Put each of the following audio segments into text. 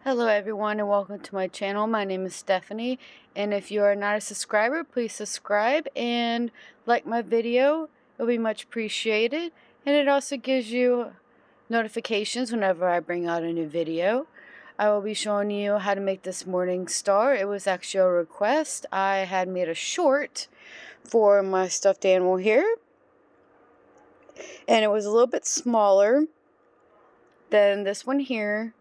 Hello everyone and welcome to my channel. My name is Stephanie, and if you are not a subscriber, please subscribe and like my video. It'll be much appreciated, and it also gives you notifications whenever I bring out a new video. I will be showing you how to make this morning star. It was actually a request. I had made a short for my stuffed animal here, and it was a little bit smaller than this one here.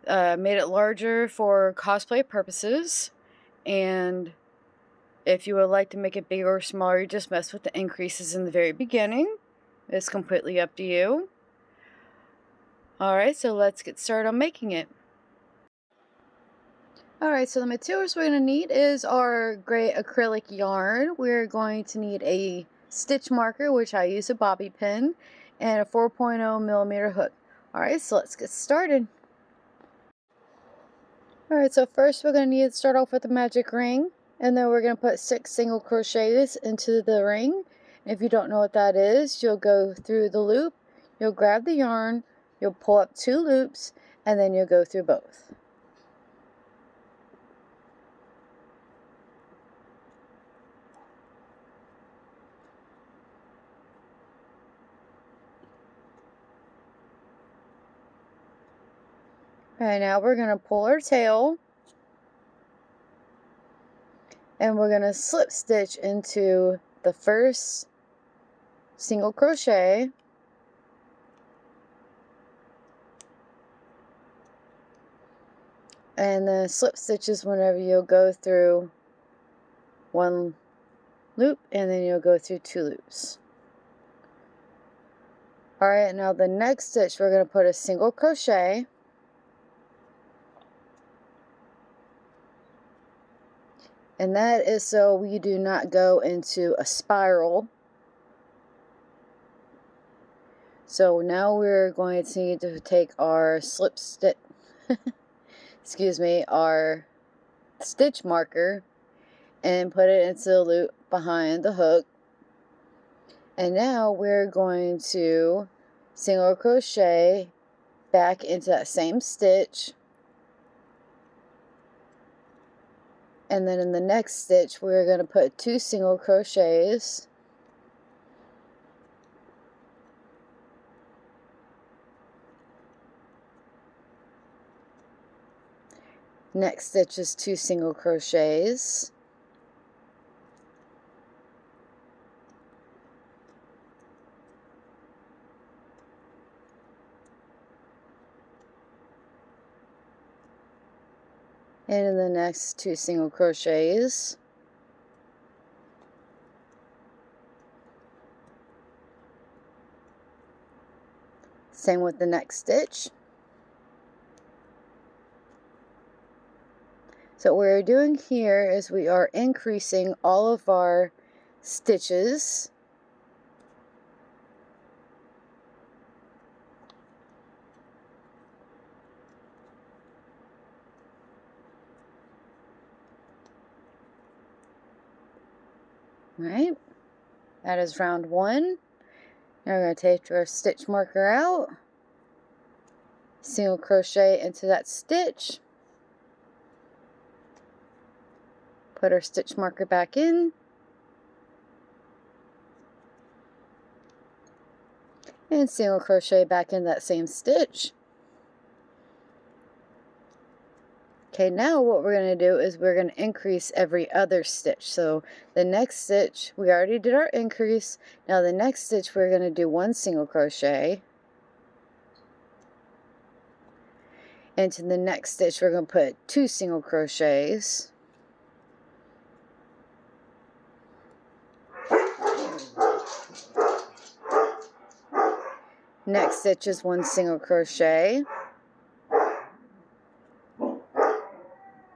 Made it larger for cosplay purposes, and if you would like to make it bigger or smaller, you just mess with the increases in the very beginning. It's completely up to you. Alright, so let's get started on making it. Alright, so the materials we're going to need is our gray acrylic yarn. We're going to need a stitch marker, which I use a bobby pin, and a 4.0 millimeter hook. Alright, so let's get started. Alright, so first we're going to need to start off with a magic ring, and then we're going to put 6 single crochets into the ring. And if you don't know what that is, you'll go through the loop, you'll grab the yarn, you'll pull up 2 loops, and then you'll go through both. Alright, now we're going to pull our tail, and we're going to slip stitch into the first single crochet, and then slip stitches whenever you'll go through 1 loop, and then you'll go through 2 loops. Alright, now the next stitch we're going to put a single crochet, and that is so we do not go into a spiral. So now we're going to need to take our slip stitch, excuse me, our stitch marker, and put it into the loop behind the hook. And now we're going to single crochet back into that same stitch. And then in the next stitch, we're going to put 2 single crochets. Next stitch is 2 single crochets. And in the next 2 single crochets. Same with the next stitch. So what we're doing here is we are increasing all of our stitches. Right, that is round 1. Now we're going to take our stitch marker out, single crochet into that stitch, put our stitch marker back in, and single crochet back in that same stitch. Okay, now what we're going to do is we're going to increase every other stitch. So the next stitch, we already did our increase. Now the next stitch we're going to do 1 single crochet. Into the next stitch we're going to put 2 single crochets. Next stitch is 1 single crochet.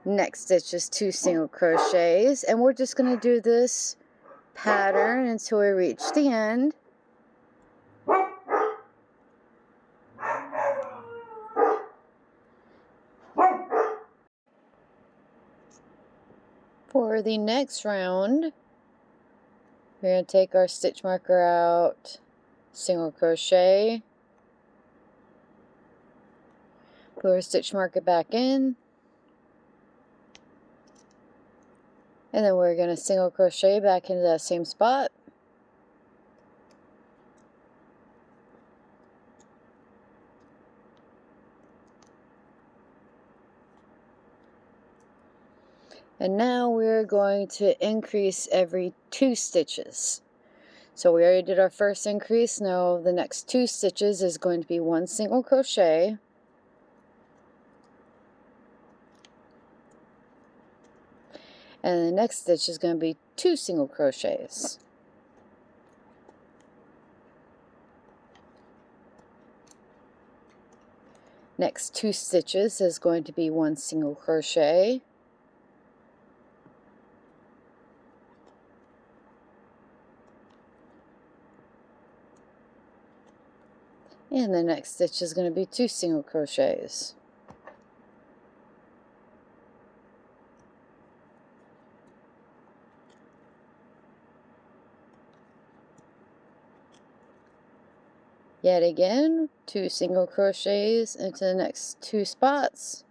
Next stitch is 2 single crochets, and we're just going to do this pattern until we reach the end. For the next round, we're going to take our stitch marker out, single crochet, Put our stitch marker back in, and then we're going to single crochet back into that same spot. And now we're going to increase every 2 stitches. So we already did our first increase. Now the next 2 stitches is going to be 1 single crochet, and the next stitch is going to be 2 single crochets. Next 2 stitches is going to be 1 single crochet, and the next stitch is going to be 2 single crochets. Yet again, 2 single crochets into the next 2 spots,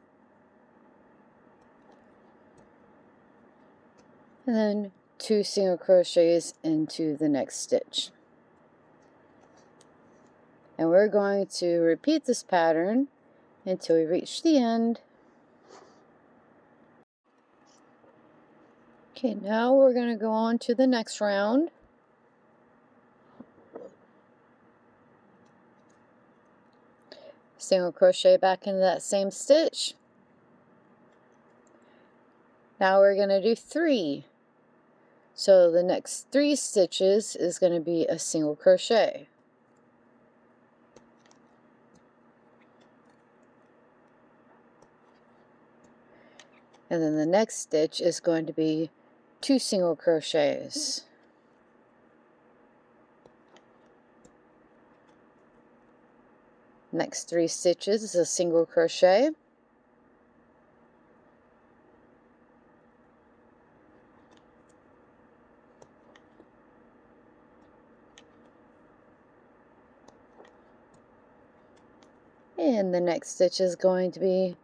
and then 2 single crochets into the next stitch. And we're going to repeat this pattern until we reach the end. Okay, now we're going to go on to the next round. Single crochet back into that same stitch. Now we're going to do 3. So the next 3 stitches is going to be a single crochet. And then the next stitch is going to be 2 single crochets. Next 3 stitches is a single crochet. And the next stitch is going to be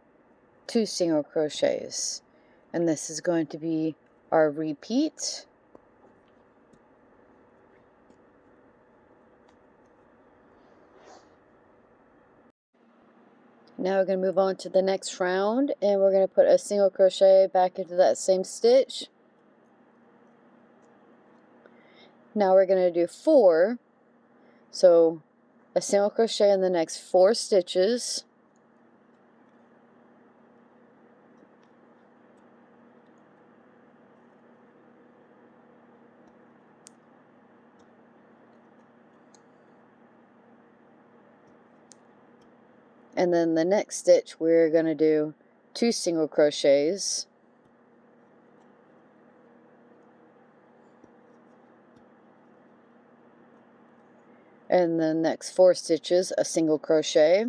2 single crochets, and this is going to be our repeat. Now we're going to move on to the next round, and we're going to put a single crochet back into that same stitch. Now we're going to do 4, so a single crochet in the next 4 stitches. And then the next stitch we're going to do 2 single crochets. And the next 4 stitches a single crochet.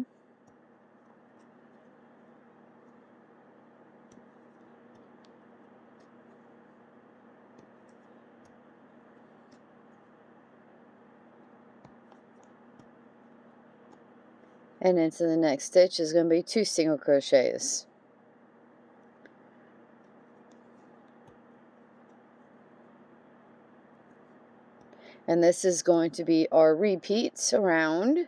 And into the next stitch is going to be 2 single crochets. And this is going to be our repeats around.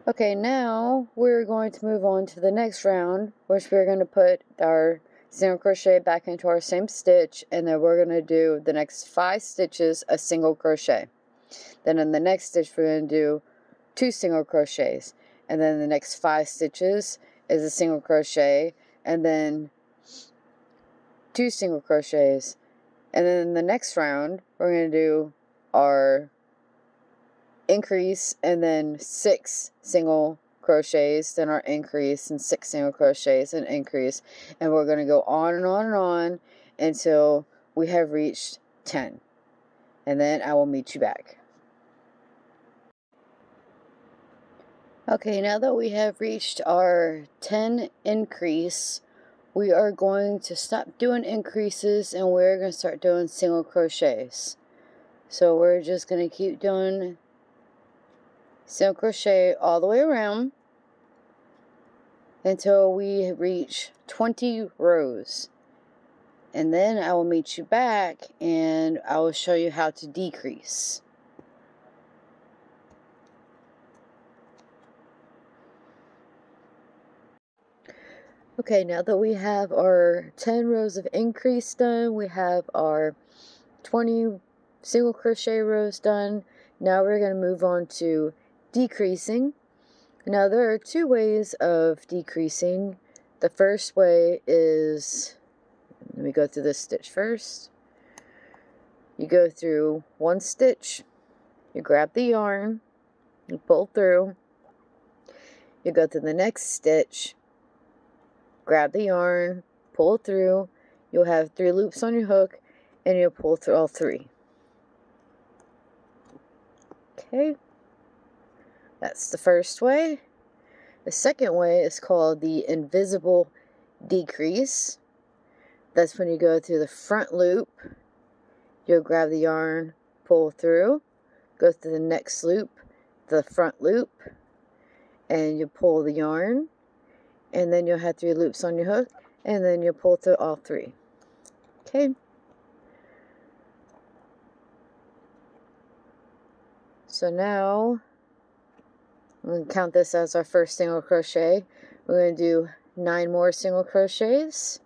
Okay, now we're going to move on to the next round, which we're going to put our single crochet back into our same stitch, and then we're going to do the next 5 stitches a single crochet. Then in the next stitch we're going to do 2 single crochets, and then the next 5 stitches is a single crochet, and then 2 single crochets. And then in the next round we're going to do our increase and then 6 single crochets, then our increase and 6 single crochets and increase, and we're going to go on and on and on until we have reached 10, and then I will meet you back. Okay, now that we have reached our 10 increase, we are going to stop doing increases and we're going to start doing single crochets. So we're just going to keep doing single crochet all the way around until we reach 20 rows. And then I will meet you back and I will show you how to decrease. Okay, now that we have our 10 rows of increase done, we have our 20 single crochet rows done. Now we're going to move on to decreasing. Now there are two ways of decreasing. The first way is, let me go through this stitch first. You go through one stitch, you grab the yarn, you pull through, you go through the next stitch, grab the yarn, pull through, you'll have 3 loops on your hook, and you'll pull through all 3. Okay, that's the first way. The second way is called the invisible decrease. That's when you go through the front loop, you'll grab the yarn, pull through, go through the next loop, the front loop, and you pull the yarn, and then you'll have 3 loops on your hook, and then you'll pull through all 3. Okay. So now, I'm going to count this as our first single crochet. We're going to do 9 more single crochets.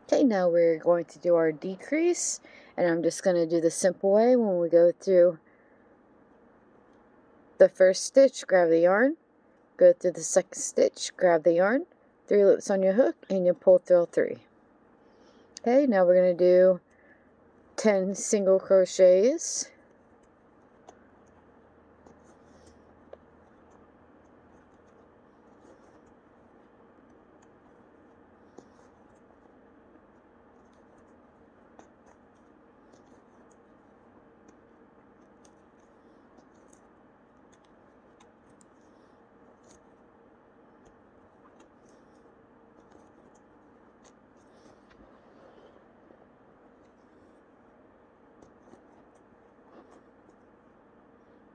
Okay, now we're going to do our decrease, and I'm just going to do the simple way. When we go through the first stitch, grab the yarn, go through the second stitch, grab the yarn, 3 loops on your hook, and you pull through all 3. Okay, now we're going to do 10 single crochets.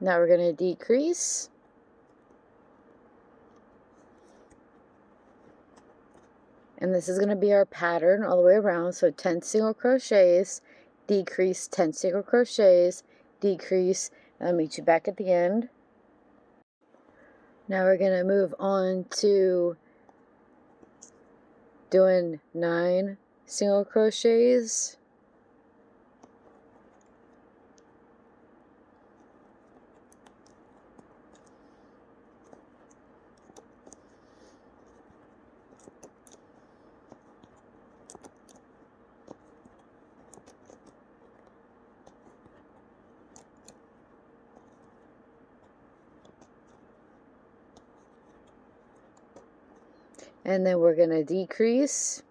Now we're going to decrease. And this is going to be our pattern all the way around. So 10 single crochets, decrease, 10 single crochets, decrease. I'll meet you back at the end. Now we're going to move on to doing 9 single crochets. And then we're going to decrease,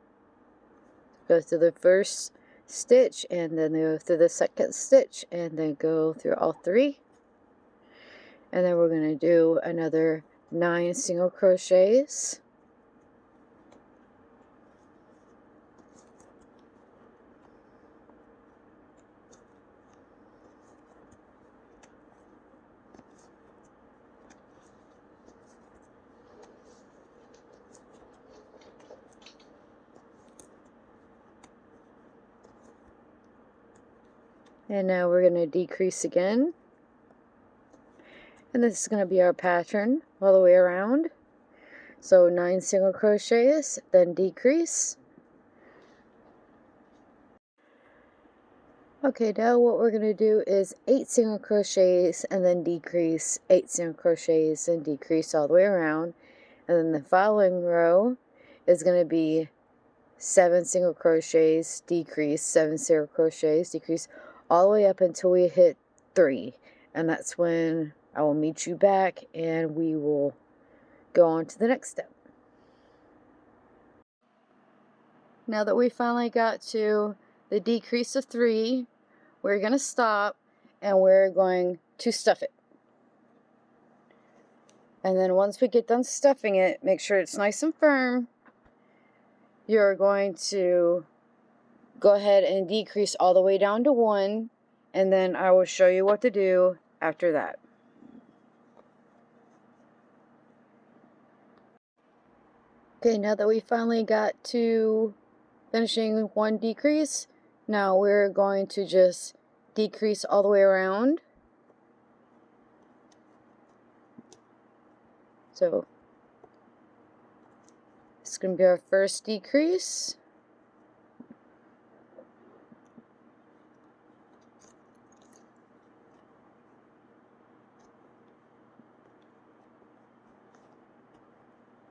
go through the first stitch, and then go through the second stitch, and then go through all 3. And then we're going to do another 9 single crochets. And now we're going to decrease again. And this is going to be our pattern all the way around. So 9 single crochets, then decrease. Okay, now what we're going to do is 8 single crochets and then decrease, 8 single crochets and decrease all the way around. And then the following row is going to be 7 single crochets, decrease, 7 single crochets, decrease, all the way up until we hit 3. And that's when I will meet you back and we will go on to the next step. Now that we finally got to the decrease of 3, we're going to stop and we're going to stuff it. And then once we get done stuffing it, make sure it's nice and firm. You're going to go ahead and decrease all the way down to 1, and then I will show you what to do after that. Okay, now that we finally got to finishing 1 decrease, now we're going to just decrease all the way around. So it's going to be our first decrease.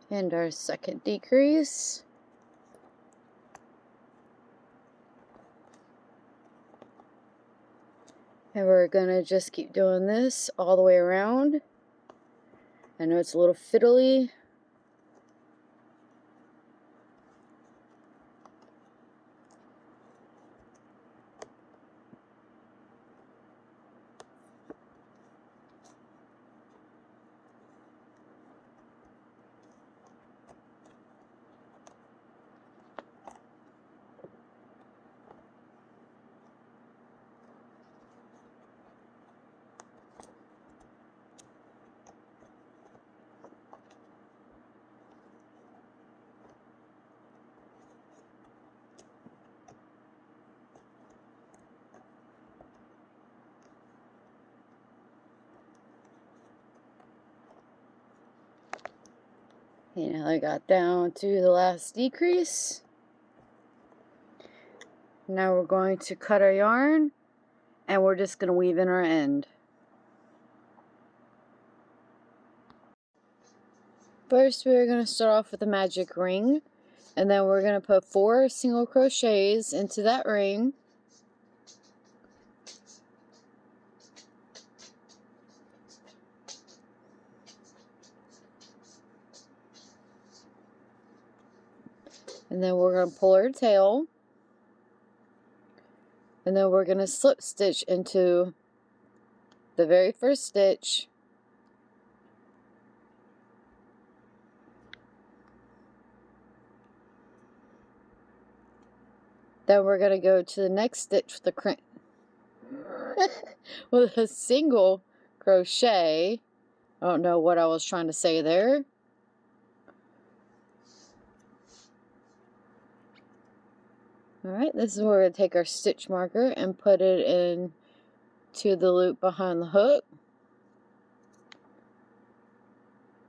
And our second decrease. And we're going to just keep doing this all the way around. I know it's a little fiddly. Okay, now I got down to the last decrease. Now we're going to cut our yarn and we're just going to weave in our end. First we're going to start off with a magic ring, and then we're going to put 4 single crochets into that ring. And then we're going to pull our tail. And then we're going to slip stitch into the very first stitch. Then we're going to go to the next stitch with with a single crochet. I don't know what I was trying to say there. Alright, this is where we're going to take our stitch marker and put it in to the loop behind the hook.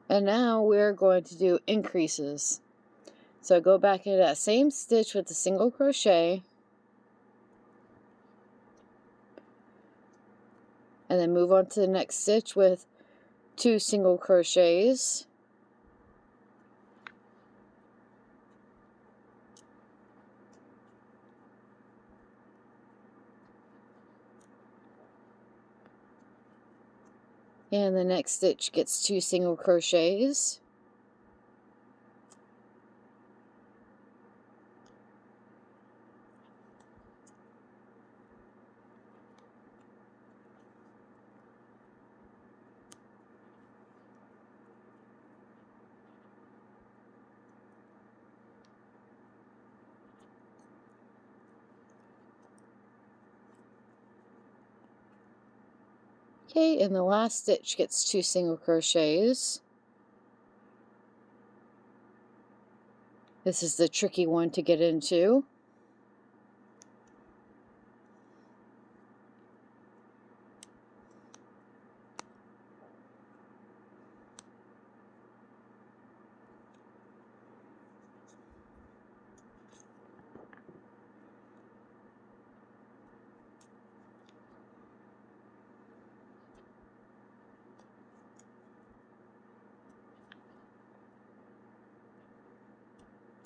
And now we're going to do increases. So go back into that same stitch with the single crochet. And then move on to the next stitch with 2 single crochets. And the next stitch gets 2 single crochets. Okay, and the last stitch gets 2 single crochets. This is the tricky one to get into.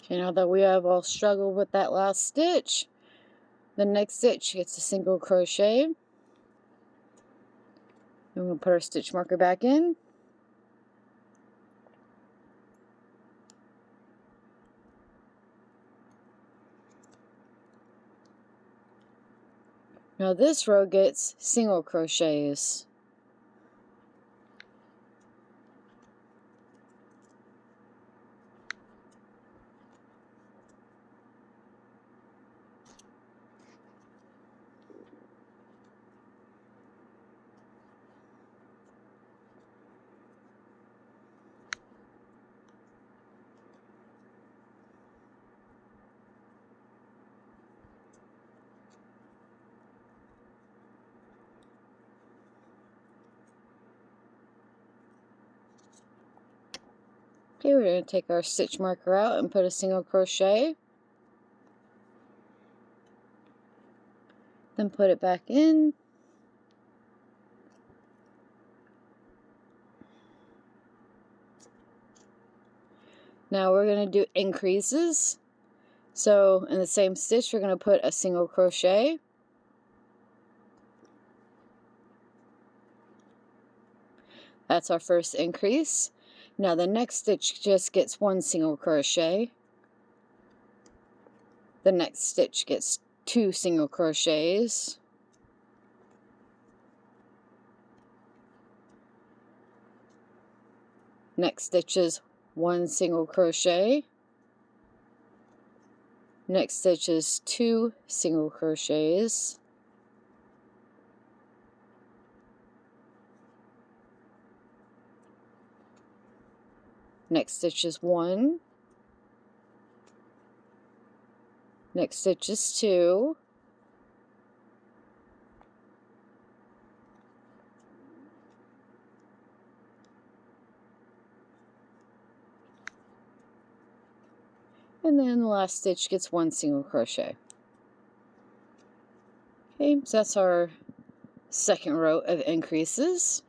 Okay, now that we have all struggled with that last stitch, the next stitch gets a single crochet. And I'm going to put our stitch marker back in. Now this row gets single crochets. Okay, we're going to take our stitch marker out and put a single crochet. Then put it back in. Now we're going to do increases. So in the same stitch, we're going to put a single crochet. That's our first increase. Now the next stitch just gets one single crochet. The next stitch gets 2 single crochets. Next stitch is 1 single crochet. Next stitch is 2 single crochets. Next stitch is 1. Next stitch is 2. And then the last stitch gets 1 single crochet. Okay, so that's our second row of increases.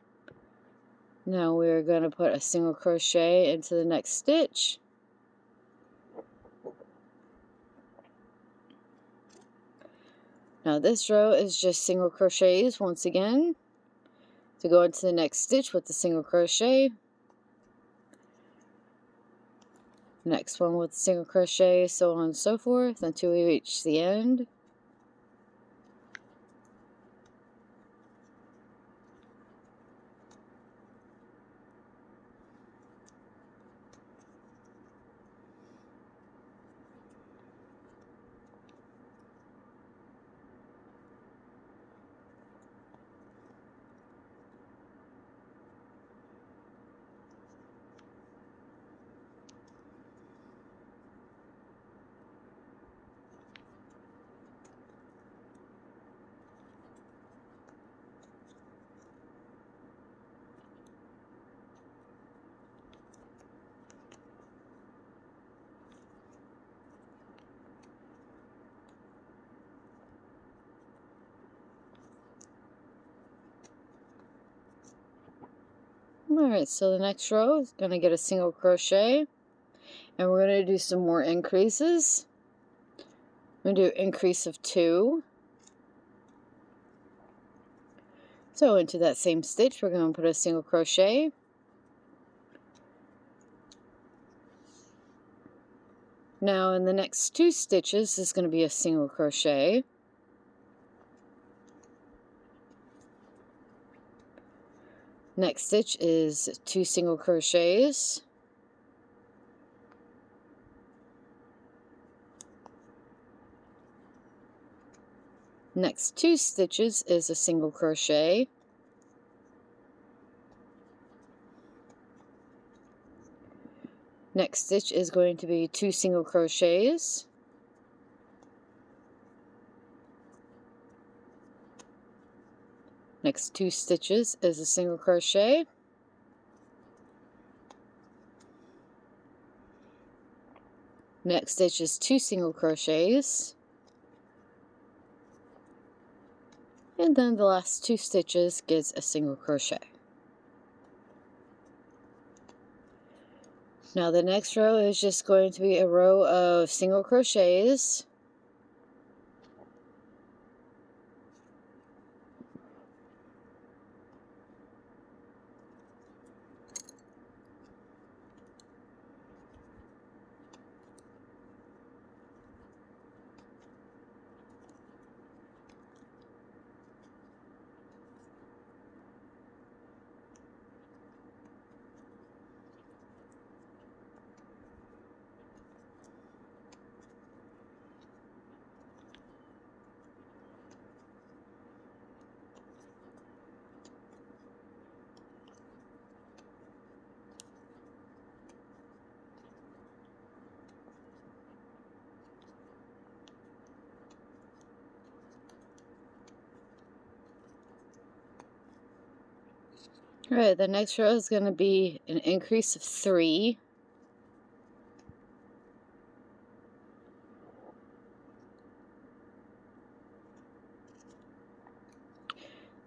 Now we're going to put a single crochet into the next stitch. Now this row is just single crochets once again. To go into the next stitch with the single crochet. Next one with single crochet, so on and so forth until we reach the end. Alright, so the next row is going to get a single crochet, and we're going to do some more increases. I'm going to do an increase of 2. So into that same stitch, we're going to put a single crochet. Now in the next 2 stitches is going to be a single crochet. Next stitch is 2 single crochets. Next 2 stitches is a single crochet. Next stitch is going to be 2 single crochets. Next 2 stitches is a single crochet. Next stitch is 2 single crochets. And then the last 2 stitches gets a single crochet. Now the next row is just going to be a row of single crochets. Alright, the next row is going to be an increase of 3.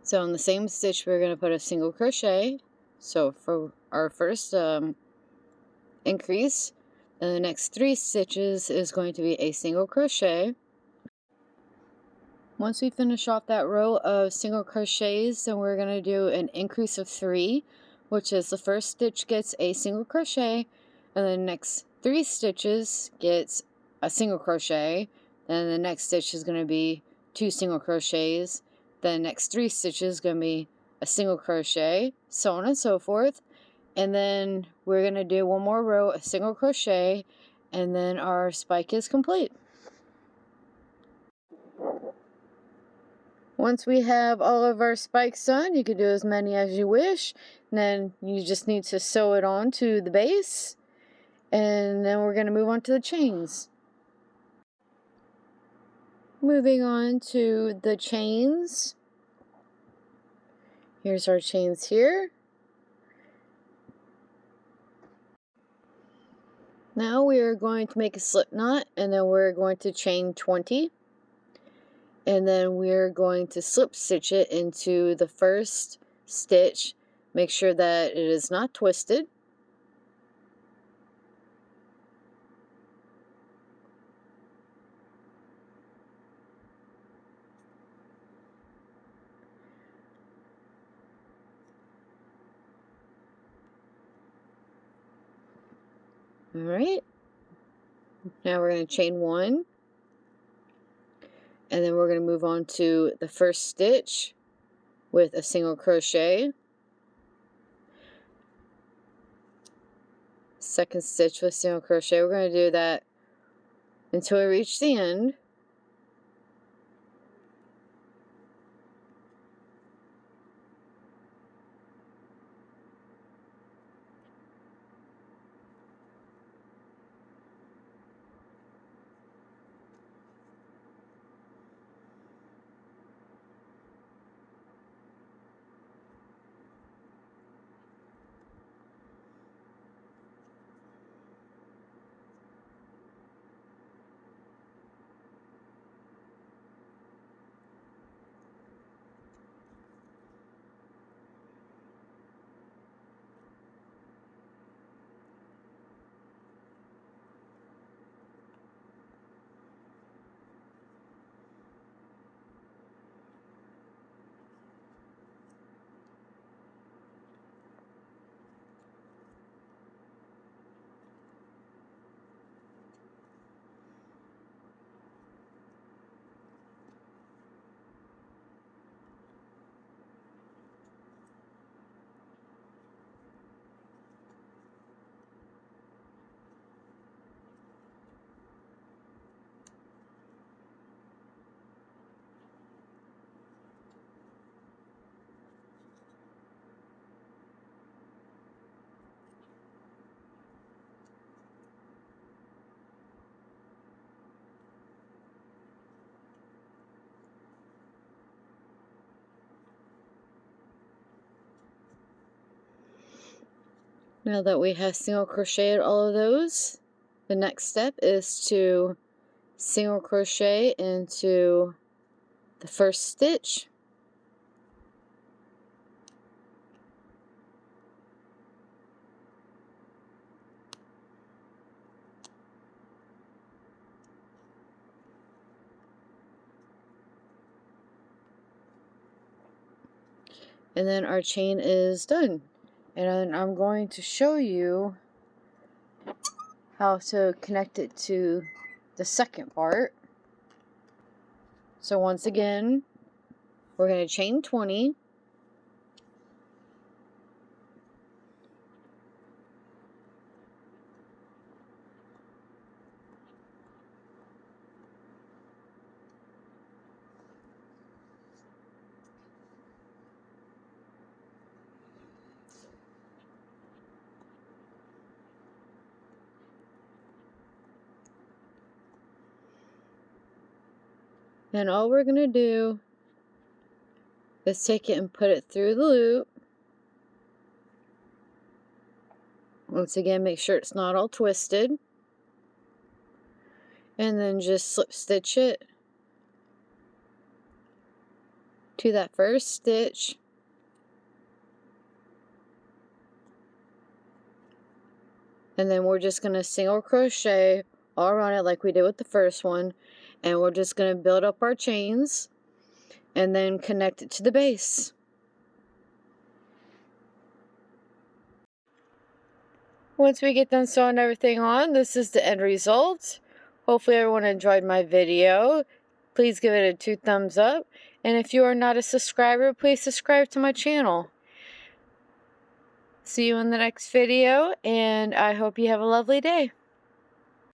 So on the same stitch, we're going to put a single crochet. So for our first increase, and the next 3 stitches is going to be a single crochet. Once we finish off that row of single crochets, then we're going to do an increase of 3, which is the first stitch gets a single crochet, and the next 3 stitches gets a single crochet, then the next stitch is going to be 2 single crochets, then the next 3 stitches is going to be a single crochet, so on and so forth. And then we're going to do one more row of single crochet, and then our spike is complete. Once we have all of our spikes done, you can do as many as you wish. And then you just need to sew it on to the base. And then we're going to move on to the chains. Moving on to the chains. Here's our chains here. Now we are going to make a slip knot, and then we're going to chain 20. And then we're going to slip stitch it into the first stitch. Make sure that it is not twisted. Alright, now we're going to chain 1, and then we're going to move on to the first stitch with a single crochet, second stitch with single crochet. We're going to do that until we reach the end. Now that we have single crocheted all of those, the next step is to single crochet into the first stitch. And then our chain is done. And I'm going to show you how to connect it to the second part. So once again, we're going to chain 20. And all we're going to do is take it and put it through the loop. Once again, make sure it's not all twisted. And then just slip stitch it to that first stitch. And then we're just going to single crochet all around it like we did with the first one. And we're just going to build up our chains and then connect it to the base. Once we get done sewing everything on, this is the end result. Hopefully everyone enjoyed my video. Please give it a 2 thumbs up. And if you are not a subscriber, please subscribe to my channel. See you in the next video, and I hope you have a lovely day.